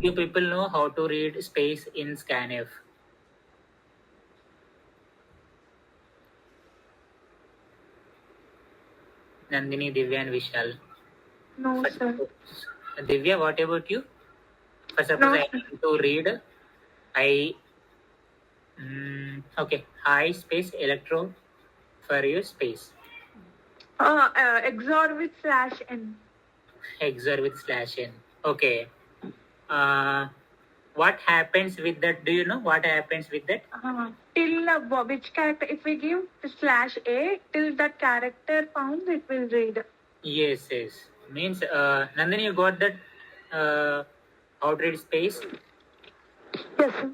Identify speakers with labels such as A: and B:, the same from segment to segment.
A: You people know how to read space in scanf. Nandini, Divya and Vishal.
B: No, sir.
A: Divya, what about you? For suppose I want to read, okay, high space electro for your space.
B: XOR with /n.
A: XOR with /n. Okay. What happens with that? Do you know what happens with that?
B: Till which character, if we give /a, till that character found, it will read.
A: Yes. Means, Nandini, you got that how to read space?
B: Yes, sir.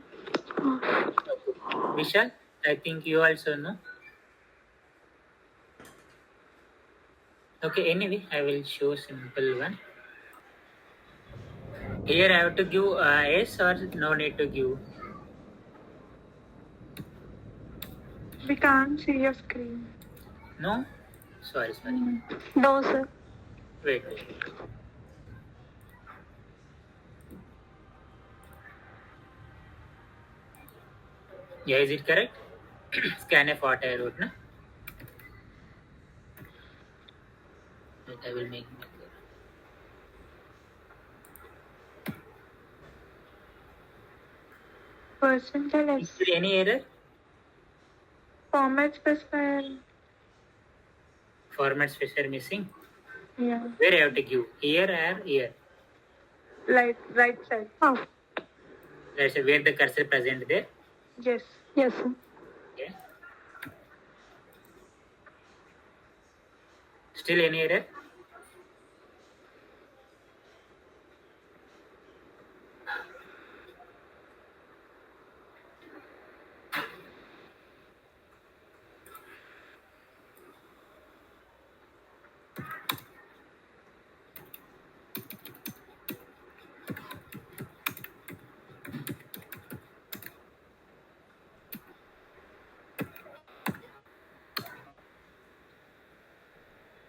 A: Vishal, I think you also know. Okay, anyway, I will show simple one. Here I have to give S or no need to give?
B: We can't see your screen.
A: No? Sorry.
B: No, sir.
A: Wait. Yeah, is it correct? Scanf what I wrote, na? Wait, I will make it.
B: Percentage.
A: Is there any error?
B: Format specifier.
A: Format specifier missing?
B: Yeah.
A: Where I have to give? Here or here?
B: Like right side. Oh.
A: That's where the cursor present there?
B: Yes. Yes, sir.
A: Okay. Still any error?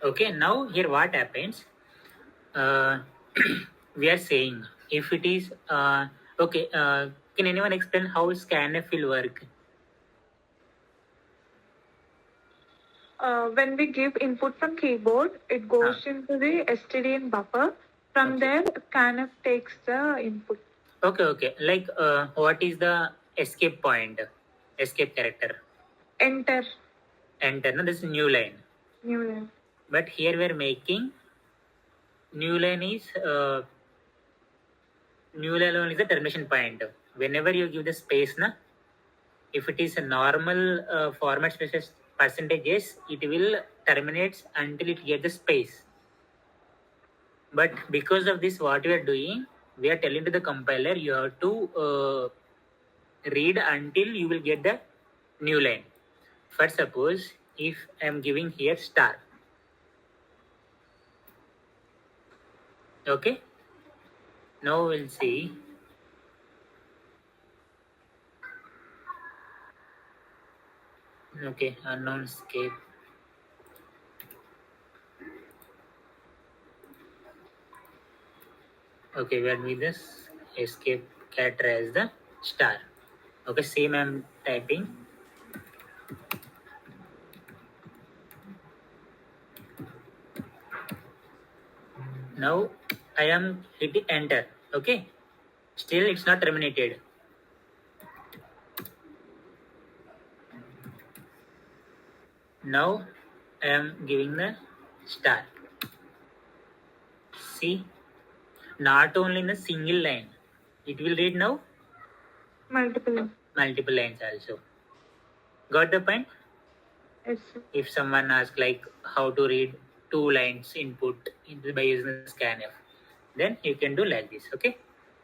A: Okay, now here what happens? We are saying if it is okay. Can anyone explain how scanf will work?
B: When we give input from keyboard, it goes into the stdin buffer. From there, scanf takes the input.
A: Okay. Like, what is the escape point? Escape character?
B: Enter.
A: No, this is new line.
B: New line.
A: But here we are making new line is the termination point. Whenever you give the space, na, if it is a normal format space percentages, it will terminate until it get the space. But because of this, what we are doing, we are telling to the compiler you have to read until you will get the new line. For suppose if I am giving here star. Okay. Now we'll see. Okay, unknown escape. Okay, we are with this escape character as the star. Okay, same I'm typing. Now I am hitting enter. Okay, still it's not terminated. Now I am giving the star. See, not only in a single line, it will read now
B: multiple
A: lines also. Got the point?
B: Yes.
A: If someone asks like how to read 2 lines input by using the scanf, then you can do like this. Okay.